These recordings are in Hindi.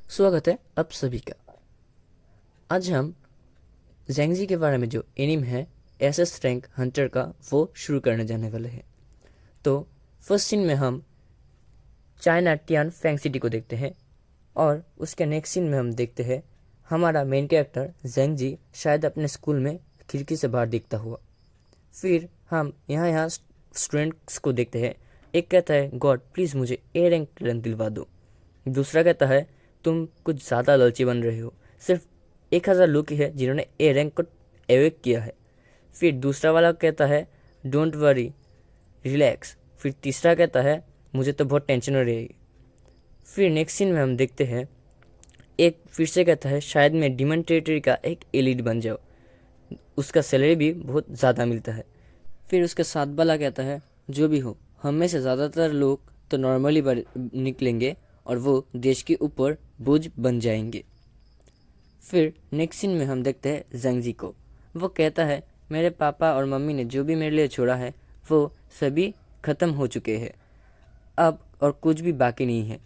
स्वागत है आप सभी का। आज हम ज़ैंगजी के बारे में जो एनिम है एसएस रैंक हंटर का वो शुरू करने जाने वाले हैं। तो फर्स्ट सीन में हम चाइना टियान फैंग सिटी को देखते हैं और उसके नेक्स्ट सीन में हम देखते हैं हमारा मेन कैरेक्टर ज़ैंगजी शायद अपने स्कूल में खिड़की से बाहर दिखता हुआ। फिर हम यहाँ स्टूडेंट्स को देखते हैं। एक कहता है गॉड प्लीज़ मुझे ए रैंक टैलेंट दिलवा दो। दूसरा कहता है तुम कुछ ज़्यादा लालची बन रहे हो, सिर्फ 1000 लोग ही है जिन्होंने ए रैंक को एवेक किया है। फिर दूसरा वाला कहता है डोंट वरी रिलैक्स। फिर तीसरा कहता है मुझे तो बहुत टेंशन हो रही है। फिर नेक्स्ट सीन में हम देखते हैं एक फिर से कहता है शायद मैं डिमन टेरिटरी का एक एलिट बन जाऊँ, उसका सैलरी भी बहुत ज़्यादा मिलता है। फिर उसके साथ वाला कहता है जो भी हो हम में से ज़्यादातर लोग तो नॉर्मली निकलेंगे और वो देश के ऊपर बोझ बन जाएंगे। फिर नेक्स्ट सीन में हम देखते हैं ज़ैंगजी को। वो कहता है मेरे पापा और मम्मी ने जो भी मेरे लिए छोड़ा है वो सभी ख़त्म हो चुके हैं, अब और कुछ भी बाकी नहीं है।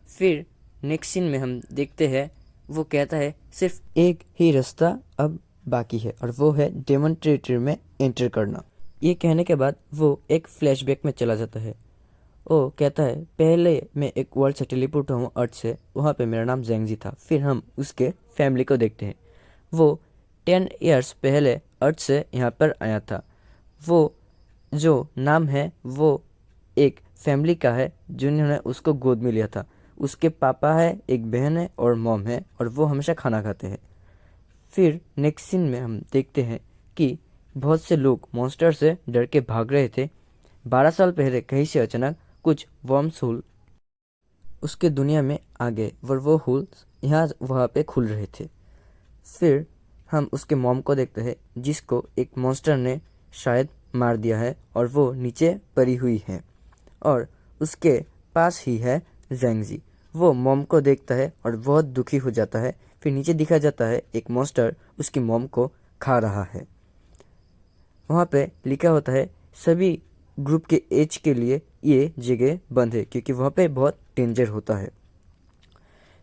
फिर नेक्स्ट सीन में हम देखते हैं वो कहता है सिर्फ एक ही रास्ता अब बाकी है और वो है डेमन टेरिटरी में एंटर करना। ये कहने के बाद वो एक फ्लैशबैक में चला जाता है। वो कहता है पहले मैं एक वर्ल्ड से टेलीपोर्ट हुआ अर्थ से, वहाँ पे मेरा नाम ज़ैंगजी था। फिर हम उसके फैमिली को देखते हैं। वो 10 ईयर्स पहले अर्थ से यहाँ पर आया था। वो जो नाम है वो एक फैमिली का है जिन्होंने उसको गोद में लिया था। उसके पापा है, एक बहन है और मॉम है और वो हमेशा खाना खाते हैं। फिर नेक्स्ट सीन में हम देखते हैं कि बहुत से लोग मॉन्स्टर से डर के भाग रहे थे। 12 साल पहले कहीं से अचानक कुछ वर्म्स होल उसके दुनिया में आ गए और वो होल्स यहाँ वहाँ पे खुल रहे थे। फिर हम उसके मॉम को देखते हैं जिसको एक मॉन्स्टर ने शायद मार दिया है और वो नीचे पड़ी हुई है और उसके पास ही है ज़ैंगजी। वो मॉम को देखता है और बहुत दुखी हो जाता है। फिर नीचे दिखा जाता है एक मॉन्स्टर उसकी मॉम को खा रहा है। वहाँ पे लिखा होता है सभी ग्रुप के एज के लिए ये जगह बंद है क्योंकि वहाँ पे बहुत डेंजर होता है।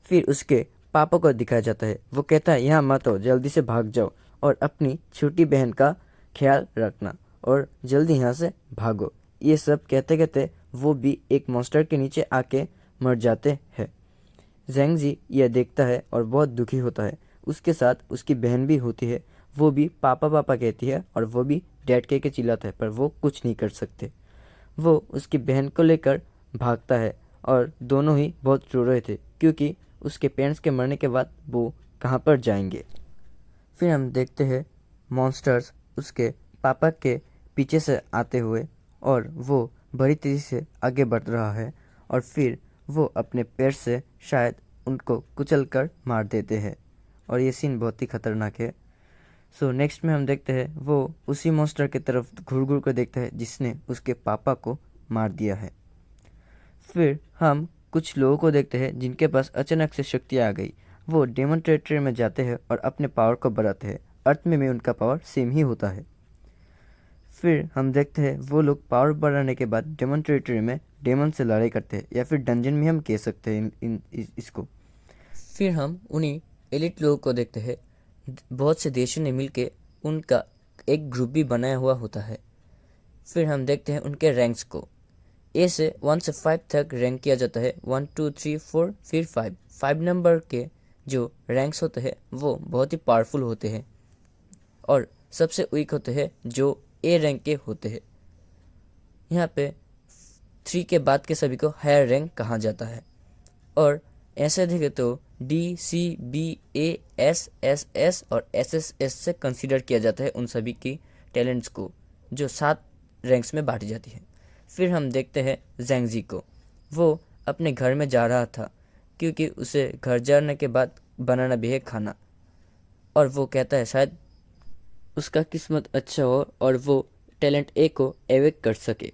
फिर उसके पापा को दिखाया जाता है। वो कहता है यहाँ मत हो, जल्दी से भाग जाओ और अपनी छोटी बहन का ख्याल रखना और जल्दी यहाँ से भागो। ये सब कहते कहते वो भी एक मॉन्स्टर के नीचे आके मर जाते हैं। ज़ैंगजी यह देखता है और बहुत दुखी होता है। उसके साथ उसकी बहन भी होती है। वो भी पापा पापा कहती है और वो भी डैड कह के चिल्लाता है पर वो कुछ नहीं कर सकते। वो उसकी बहन को लेकर भागता है और दोनों ही बहुत रो रहे थे क्योंकि उसके पेरेंट्स के मरने के बाद वो कहाँ पर जाएंगे। फिर हम देखते हैं मॉन्स्टर्स उसके पापा के पीछे से आते हुए और वो बड़ी तेज़ी से आगे बढ़ रहा है और फिर वो अपने पैर से शायद उनको कुचल कर मार देते हैं और ये सीन बहुत ही खतरनाक है। सो नेक्स्ट में हम देखते हैं वो उसी मॉन्स्टर की तरफ घूर घूर कर देखता है जिसने उसके पापा को मार दिया है। फिर हम कुछ लोगों को देखते हैं जिनके पास अचानक से शक्तियाँ आ गई। वो डेमन टेरिटरी में जाते हैं और अपने पावर को बढ़ाते हैं। अर्थ में भी उनका पावर सेम ही होता है। फिर हम देखते हैं वो लोग पावर बढ़ाने के बाद डेमन टेरिटरी में डेमन से लड़ाई करते हैं या फिर डंजन में हम कह सकते हैं इसको। फिर हम उन्हीं एलिट लोगों को देखते हैं। बहुत से देशों ने मिलके उनका एक ग्रुप भी बनाया हुआ होता है। फिर हम देखते हैं उनके रैंक्स को। ए से 1 से 5 तक रैंक किया जाता है। 1 2 3 4 फिर 5 नंबर के जो रैंक्स होते हैं वो बहुत ही पावरफुल होते हैं और सबसे वीक होते हैं जो ए रैंक के होते हैं। यहाँ पे 3 के बाद के सभी को हायर रैंक कहा जाता है और ऐसे देखें तो D C B A S S S और एस एस एस से कंसीडर किया जाता है उन सभी की टैलेंट्स को जो 7 रैंक्स में बांटी जाती है। फिर हम देखते हैं ज़ैंगजी को। वो अपने घर में जा रहा था क्योंकि उसे घर जाने के बाद बनाना भी है खाना और वो कहता है शायद उसका किस्मत अच्छा हो और वो टैलेंट ए को एवेक कर सके।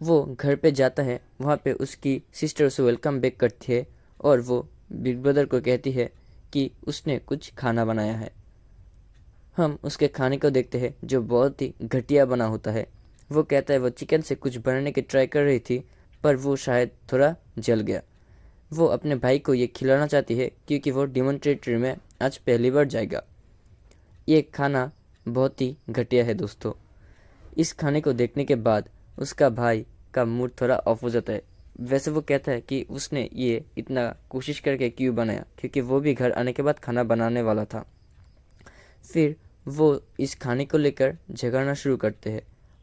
वो घर पे जाता है। वहाँ पे उसकी सिस्टर उसे वेलकम बैक करती है और वो बिग ब्रदर को कहती है कि उसने कुछ खाना बनाया है। हम उसके खाने को देखते हैं जो बहुत ही घटिया बना होता है। वो कहता है वो चिकन से कुछ बनाने की ट्राई कर रही थी पर वो शायद थोड़ा जल गया। वो अपने भाई को ये खिलाना चाहती है क्योंकि वो डेमन टेरिटरी में आज पहली बार जाएगा। ये खाना बहुत ही घटिया है दोस्तों। इस खाने को देखने के बाद उसका भाई का मूड थोड़ा ऑफ हो जाता है। वैसे वो कहता है कि उसने ये इतना कोशिश करके क्यों बनाया, क्योंकि वो भी घर आने के बाद खाना बनाने वाला था। फिर वो इस खाने को लेकर झगड़ना शुरू करते हैं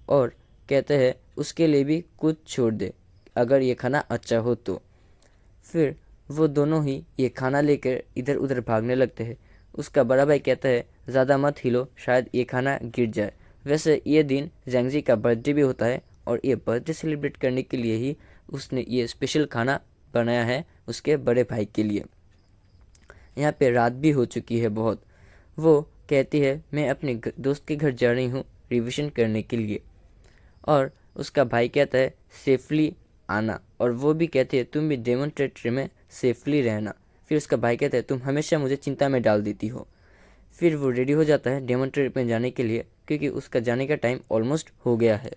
और कहते हैं उसके लिए भी कुछ छोड़ दे अगर ये खाना अच्छा हो तो। फिर वो दोनों ही ये खाना लेकर इधर उधर भागने लगते हैं। उसका बड़ा भाई कहता है ज़्यादा मत हिलो, शायद ये खाना गिर जाए। वैसे ये दिन जेंगजी का बर्थडे भी होता है और ये बर्थडे सेलिब्रेट करने के लिए ही उसने ये स्पेशल खाना बनाया है उसके बड़े भाई के लिए। यहाँ पे रात भी हो चुकी है बहुत। वो कहती है मैं अपने दोस्त के घर जा रही हूँ रिविजन करने के लिए, और उसका भाई कहता है सेफली आना, और वो भी कहती है तुम भी डेमन टेरिटरी में सेफली रहना। फिर उसका भाई कहता है तुम हमेशा मुझे चिंता में डाल देती हो। फिर वो रेडी हो जाता है डेमन टेरिटरी में जाने के लिए क्योंकि उसका जाने का टाइम ऑलमोस्ट हो गया है।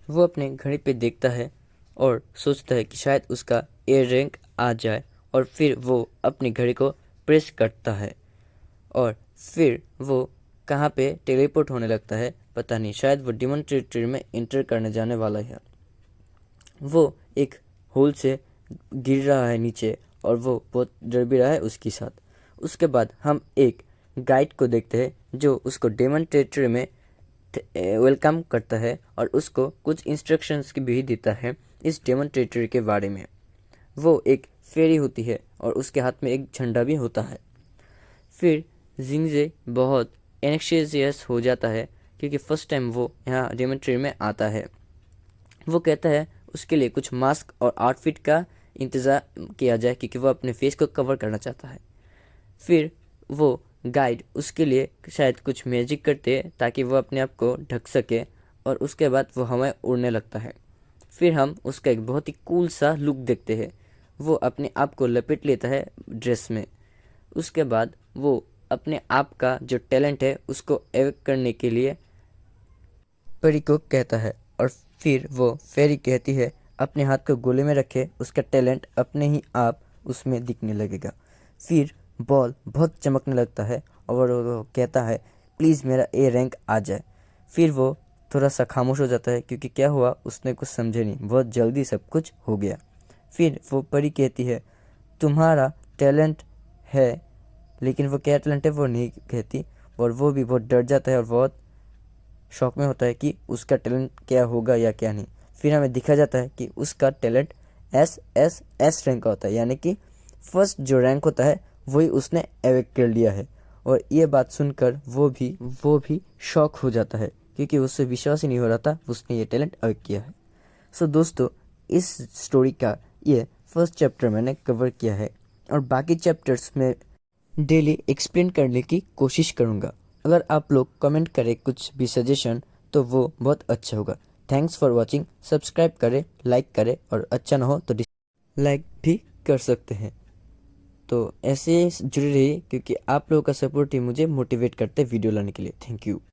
वो अपने घड़ी पे देखता है और सोचता है कि शायद उसका एयर रैंक आ जाए, और फिर वो अपनी घड़ी को प्रेस करता है और फिर वो कहाँ पे टेलीपोर्ट होने लगता है पता नहीं। शायद वो डेमन टेरिटरी में एंटर करने जाने वाला है। वो एक होल से गिर रहा है नीचे और वो बहुत डर भी रहा है उसके साथ। उसके बाद हम एक गाइड को देखते हैं जो उसको डेमन टेरिटरी में वेलकम करता है और उसको कुछ इंस्ट्रक्शंस की भी देता है इस डेमन टेरिटरी के बारे में। वो एक फेरी होती है और उसके हाथ में एक झंडा भी होता है। फिर जिंगजे बहुत एंग्जायस हो जाता है क्योंकि फर्स्ट टाइम वो यहाँ डेमन टेरिटरी में आता है। वो कहता है उसके लिए कुछ मास्क और आउटफिट का इंतज़ाम किया जाए क्योंकि वो अपने फेस को कवर करना चाहता है। फिर वो गाइड उसके लिए शायद कुछ मैजिक करते हैं ताकि वो अपने आप को ढक सके, और उसके बाद वो हवाएं उड़ने लगता है। फिर हम उसका एक बहुत ही कूल सा लुक देखते हैं। वो अपने आप को लपेट लेता है ड्रेस में। उसके बाद वो अपने आप का जो टैलेंट है उसको एवेक करने के लिए परी को कहता है, और फिर वो फेरी कहती है अपने हाथ को गोले में रखे, उसका टैलेंट अपने ही आप उसमें दिखने लगेगा। फिर बॉल बहुत चमकने लगता है और वो कहता है प्लीज़ मेरा ए रैंक आ जाए। फिर वो थोड़ा सा खामोश हो जाता है क्योंकि क्या हुआ उसने कुछ समझे नहीं, बहुत जल्दी सब कुछ हो गया। फिर वो परी कहती है तुम्हारा टैलेंट है, लेकिन वो क्या टैलेंट है वो नहीं कहती, और वो भी बहुत डर जाता है और बहुत शौक में होता है कि उसका टैलेंट क्या होगा या क्या नहीं। फिर हमें दिखा जाता है कि उसका टैलेंट एस रैंक का होता है, यानी कि फर्स्ट जो रैंक होता है वही उसने एवेक कर लिया है। और ये बात सुनकर वो भी शॉक हो जाता है क्योंकि उससे विश्वास ही नहीं हो रहा था उसने ये टैलेंट एवेक किया है। सो दोस्तों, इस स्टोरी का ये फर्स्ट चैप्टर मैंने कवर किया है और बाकी चैप्टर्स में डेली एक्सप्लेन करने की कोशिश करूँगा। अगर आप लोग कमेंट करें कुछ भी सजेशन तो वो बहुत अच्छा होगा। Thanks for watching. सब्सक्राइब करें, लाइक करें, और अच्छा ना हो तो डिसलाइक भी कर सकते हैं। तो ऐसे जुड़े रहिए क्योंकि आप लोगों का सपोर्ट ही मुझे मोटिवेट करता है वीडियो लाने के लिए। Thank you.